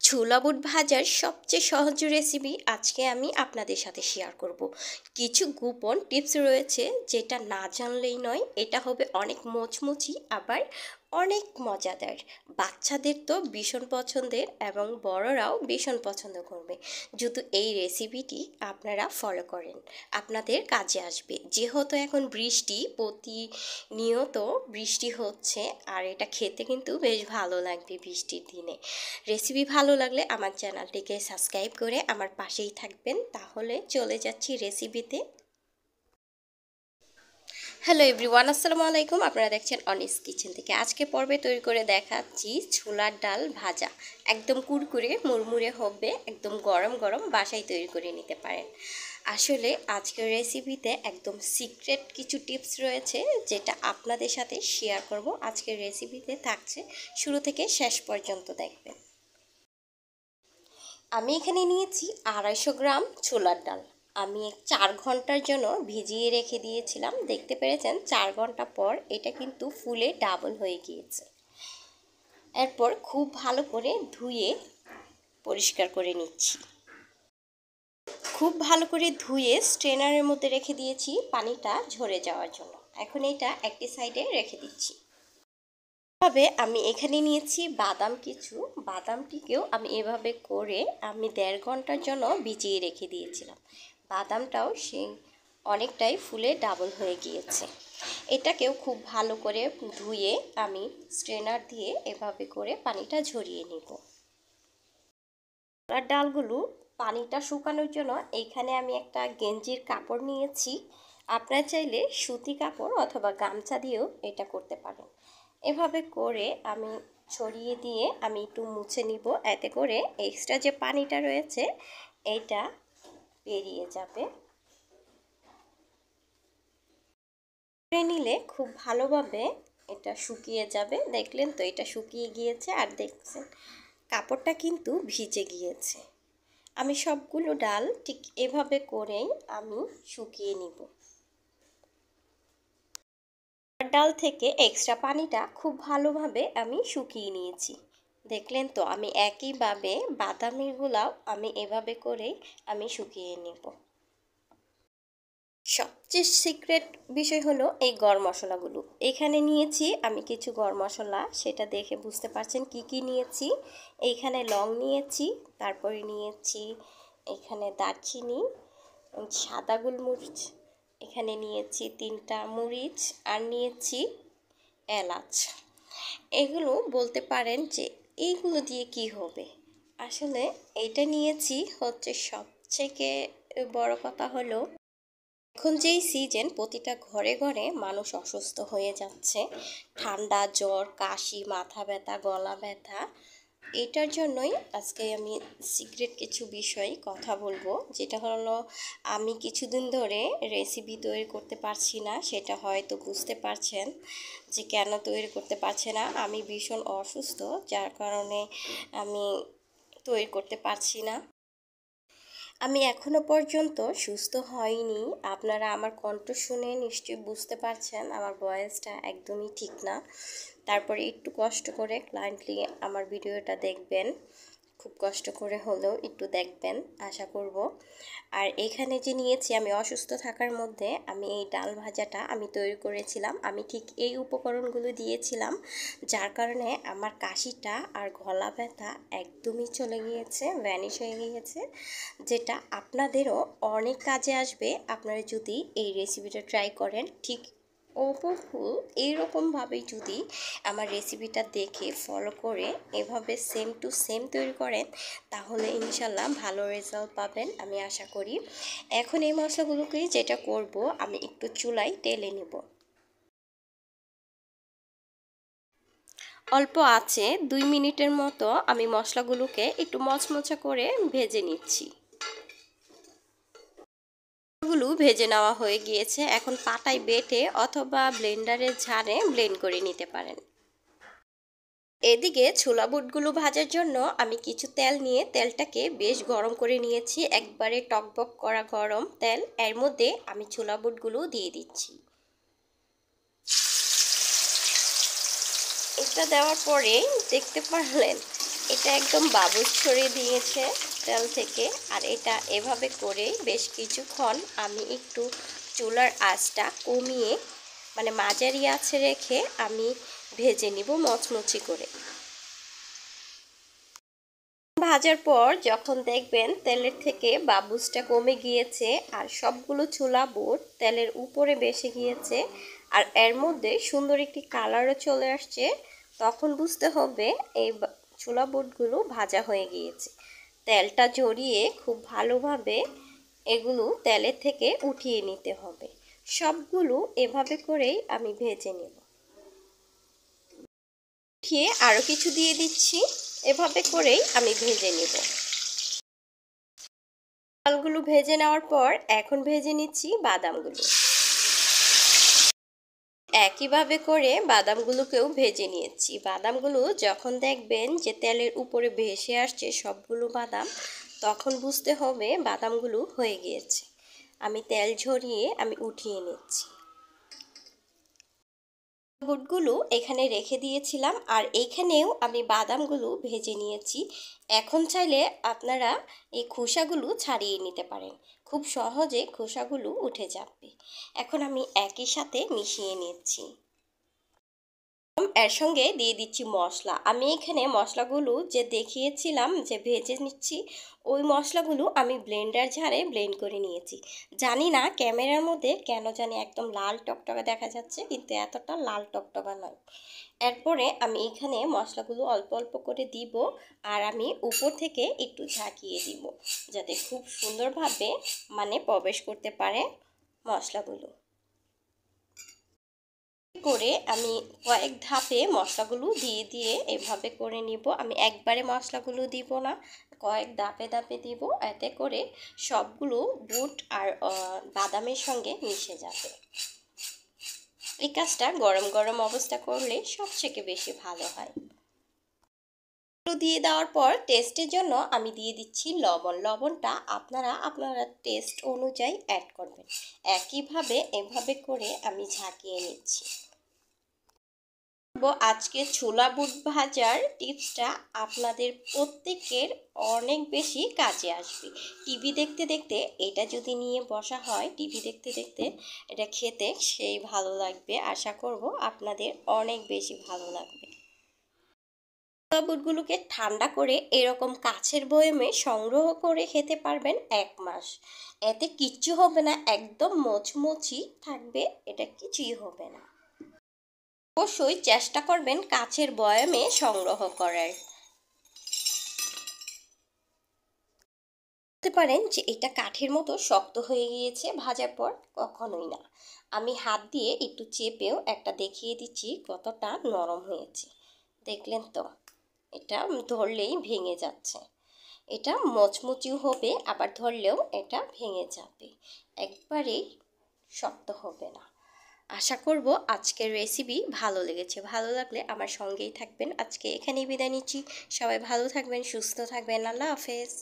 ছোলা বুট ভাজার সবচেয়ে সহজ রেসিপি আজকে আমি আপনাদের সাথে শেয়ার করব। কিছু গোপন টিপস রয়েছে যেটা না জানলেই নয়। এটা হবে অনেক মুচমুচি আবার অনেক মজাদার। বাচ্চাদের তো ভীষণ পছন্দের এবং বড়রাও ভীষণ পছন্দ করবে যদি এই রেসিপিটি আপনারা ফলো করেন। আপনাদের কাজে আসবে, যেহেতু এখন বৃষ্টি প্রতিনিয়ত বৃষ্টি হচ্ছে আর এটা খেতে কিন্তু বেশ ভালো লাগবে বৃষ্টির দিনে। রেসিপি ভালো লাগলে আমার চ্যানেলটিকে সাবস্ক্রাইব করে আমার পাশেই থাকবেন। তাহলে চলে যাচ্ছি রেসিপিতে। হ্যালো এভরিওয়ান, আসসালামু আলাইকুম। আপনারা দেখছেন অনিস কিচেন থেকে। আজকে পর্বে তৈরি করে দেখাচ্ছি ছোলার ডাল ভাজা। একদম কুরকুরে মুড়মুড়ে হবে, একদম গরম গরম বাসায় তৈরি করে নিতে পারেন। আসলে আজকের রেসিপিতে একদম সিক্রেট কিছু টিপস রয়েছে যেটা আপনাদের সাথে শেয়ার করব। আজকের রেসিপিতে থাকছে, শুরু থেকে শেষ পর্যন্ত দেখবেন। আমি এখানে নিয়েছি 250 গ্রাম ছোলার ডাল। আমি 4 ঘন্টার জন্য ভিজিয়ে রেখে দিয়েছিলাম। দেখতে পেরেছেন 4 ঘন্টা পর এটা কিন্তু ফুলে ডাবল হয়ে গিয়েছে। এরপর খুব ভালো করে ধুয়ে পরিষ্কার করে নিচ্ছি। খুব ভালো করে ধুয়ে স্ট্রেনারের মধ্যে রেখে দিয়েছি পানিটা ঝরে যাওয়ার জন্য। এখন এটা একটি সাইডে রেখে দিচ্ছি। তবে আমি এখানে নিয়েছি বাদাম কিছু। বাদামটিকেও আমি এভাবে করে আমি 1.5 ঘন্টার জন্য ভিজিয়ে রেখে দিয়েছিলাম। বাদামটাও সেই অনেকটাই ফুলে ডাবল হয়ে গিয়েছে। এটাকেও খুব ভালো করে ধুয়ে আমি স্ট্রেনার দিয়ে এভাবে করে পানিটা ঝরিয়ে নিব। আর ডালগুলো পানিটা শুকানোর জন্য এইখানে আমি একটা গেঞ্জির কাপড় নিয়েছি। আপনারা চাইলে সুতি কাপড় অথবা গামছা দিয়েও এটা করতে পারেন। এভাবে করে আমি ছড়িয়ে দিয়ে আমি একটু মুছে নিব, এতে করে এক্সট্রা যে পানিটা রয়েছে এইটা বেরিয়ে যাবে। নিলে খুব ভালোভাবে এটা শুকিয়ে যাবে। দেখলেন তো এটা শুকিয়ে গিয়েছে, আর দেখছেন কাপড়টা কিন্তু ভিজে গিয়েছে। আমি সবগুলো ডাল ঠিক এভাবে করেই আমি শুকিয়ে নিব। ডাল থেকে এক্সট্রা পানিটা খুব ভালোভাবে আমি শুকিয়ে নিয়েছি। দেখলেন তো আমি একইভাবে বাদামিগুলাও আমি এভাবে করেই আমি শুকিয়ে নেব। সবচেয়ে সিক্রেট বিষয় হলো এই গরম মশলাগুলো। এখানে নিয়েছি আমি কিছু গরম মশলা, সেটা দেখে বুঝতে পারছেন কি কি নিয়েছি। এইখানে লং নিয়েছি, তারপরে নিয়েছি এখানে দারচিনি, সাদা গোলমরিচ, এখানে নিয়েছি 3টা মরিচ, আর নিয়েছি এলাচ। এগুলো বলতে পারেন যে এইগুলো দিয়ে কি হবে। আসলে এইটা নিয়েছি হচ্ছে সবথেকে বড় কথা হলো এখন যেই সিজন, প্রতিটা ঘরে ঘরে মানুষ অসুস্থ হয়ে যাচ্ছে। ঠান্ডা, জ্বর, কাশি, মাথা ব্যথা, গলা ব্যথা। এটার জন্যই আজকে আমি সিক্রেট কিছু বিষয় কথা বলবো, যেটা হলো আমি কিছুদিন ধরে রেসিপি তৈরি করতে পারছি না। সেটা হয়তো বুঝতে পারছেন যে কেন তৈরি করতে পারছে না। আমি ভীষণ অসুস্থ, যার কারণে আমি তৈরি করতে পারছি না। আমি এখনো পর্যন্ত সুস্থ হইনি। আপনারা আমার কণ্ঠ শুনে নিশ্চয়ই বুঝতে পারছেন আমার ভয়েসটা একদমই ঠিক না। তারপরে একটু কষ্ট করে ক্লায়েন্টলি আমার ভিডিওটা দেখবেন, খুব কষ্ট করে হলেও একটু দেখবেন আশা করব। আর এখানে যে নিয়েছি আমি অসুস্থ থাকার মধ্যে আমি এই ডাল ভাজাটা আমি তৈরি করেছিলাম। আমি ঠিক এই উপকরণগুলো দিয়েছিলাম, যার কারণে আমার কাশিটা আর গলা ব্যথা একদমই চলে গিয়েছে, ভ্যানিশ হয়ে গিয়েছে, যেটা আপনাদেরও অনেক কাজে আসবে আপনারা যদি এই রেসিপিটা ট্রাই করেন। ঠিক হুবহু এইরকমভাবেই যদি আমার রেসিপিটা দেখে ফলো করে এভাবে সেম টু সেম তৈরি করেন, তাহলে ইনশাল্লাহ ভালো রেজাল্ট পাবেন আমি আশা করি। এখন এই মশলাগুলোকে যেটা করব, আমি একটু চুলায় টেলে নেব। অল্প আছে 2 মিনিটের মতো আমি মশলাগুলোকে একটু মচমচা করে ভেজে নিচ্ছি। ভেজে নেওয়া হয়ে গিয়েছে। এখন পাটায় বেটে অথবা ব্লেন্ডারের ঝাড়ে ব্লেন্ড করে নিতে পারেন। এদিকে ছোলা বুটগুলো ভাজার জন্য আমি কিছু তেল নিয়ে তেলটাকে বেশ গরম করে নিয়েছি, একবারে টকবক করা গরম তেল। এর মধ্যে আমি ছোলা বুটগুলো দিয়ে দিচ্ছি। এটা দেওয়ার পরে দেখতে পারলেন এটা একদম বাবুল ছড়িয়ে দিয়েছে তেল থেকে। আর এটা এভাবে করে বেশ কিছুক্ষণ আমি একটু চুলার আঁচটা কমিয়ে মানে মাঝারি আঁচে রেখে আমি ভেজে নিব মচমচি করে। ভাজার পর যখন দেখবেন তেলের থেকে বাবুসটা কমে গিয়েছে আর সবগুলো ছোলা বুট তেলের উপরে বেশি গিয়েছে আর এর মধ্যে সুন্দর একটি কালারও চলে আসছে, তখন বুঝতে হবে এই ছোলা বুটগুলো ভাজা হয়ে গিয়েছে। তেলটা ঝরিয়ে খুব ভালোভাবে এগুলো তেলের থেকে উঠিয়ে নিতে হবে। সবগুলো এভাবে করেই আমি ভেজে নেব। উঠিয়ে আরও কিছু দিয়ে দিচ্ছি, এভাবে করেই আমি ভেজে নেব। চালগুলো ভেজে নেওয়ার পর এখন ভেজে নিচ্ছি বাদামগুলো। একইভাবে করে বাদামগুলোকেও ভেজে নিয়েছি। বাদামগুলো যখন দেখবেন যে তেলের উপরে ভেসে আসছে সবগুলো বাদাম, তখন বুঝতে হবে বাদামগুলো হয়ে গিয়েছে। আমি তেল ঝরিয়ে আমি উঠিয়ে নিচ্ছি। বুটগুলো এখানে রেখে দিয়েছিলাম আর এইখানেও আমি বাদামগুলো ভেজে নিয়েছি। এখন চাইলে আপনারা এই খোসাগুলো ছাড়িয়ে নিতে পারেন, খুব সহজে খোসাগুলো উঠে যাবে। এখন আমি একই সাথে মিশিয়ে নিচ্ছি। এর সঙ্গে দিয়ে দিচ্ছি মশলা। আমি এখানে মশলাগুলো যে দেখিয়েছিলাম যে ভেজে নিচ্ছি, ওই মশলাগুলো আমি ব্লেন্ডার ঝাড়ে ব্লেন্ড করে নিয়েছি। জানি না ক্যামেরার মধ্যে কেন জানি একদম লাল টকটকা দেখা যাচ্ছে, কিন্তু এতটা লাল টকটকা নয়। এরপরে আমি এখানে মশলাগুলো অল্প অল্প করে দিব আর আমি উপর থেকে একটু ঝাঁকিয়ে দিব, যাতে খুব সুন্দরভাবে মানে প্রবেশ করতে পারে মশলাগুলো। করে আমি কয়েক ধাপে মশলাগুলো দিয়ে দিয়ে এভাবে করে নিব। আমি একবারে মশলাগুলো দিব না, কয়েক ধাপে ধাপে দিব, এতে করে সবগুলো বুট আর বাদামের সঙ্গে মিশে যাবে। এই কাজটা গরম গরম অবস্থা করলে সবথেকে বেশি ভালো হয়। দিয়ে দেওয়ার পর টেস্টের জন্য আমি দিয়ে দিচ্ছি লবণ। লবণটা আপনারা টেস্ট অনুযায়ী অ্যাড করবেন। একইভাবে এভাবে করে আমি ঝাঁকিয়ে নিচ্ছি। আজকে ছোলা বুট ভাজার টিপসটা আপনাদের প্রত্যেকের অনেক বেশি কাজে আসবে। টিভি দেখতে দেখতে এটা যদি নিয়ে বসা হয়, টিভি দেখতে দেখতে এটা খেতে সেই ভালো লাগবে। আশা করব আপনাদের অনেক বেশি ভালো লাগবে। ছোলা বুটগুলোকে ঠান্ডা করে এরকম কাচের বয়মে সংগ্রহ করে খেতে পারবেন 1 মাস। এতে কিচ্ছু হবে না, একদম মচমচি থাকবে, এটা কিছুই হবে না। অবশ্যই চেষ্টা করবেন কাচের বয়ামে সংগ্রহ করার। বলতে পারেন যে এটা কাঠের মতো শক্ত হয়ে গিয়েছে ভাজার পর, কখনোই না। আমি হাত দিয়ে একটু চেপেও একটা দেখিয়ে দিচ্ছি কতটা নরম হয়েছে। দেখলেন তো, এটা ধরলেই ভেঙে যাচ্ছে। এটা মচমচিও হবে, আবার ধরলেও এটা ভেঙে যাবে, একবারেই শক্ত হবে না। আশা করব আজকের রেসিপি ভালো লেগেছে। ভালো লাগলে আমার সঙ্গেই থাকবেন। আজকে এখানেই বিদায় নিচ্ছি। সবাই ভালো থাকবেন, সুস্থ থাকবেন। আল্লাহ হাফেজ।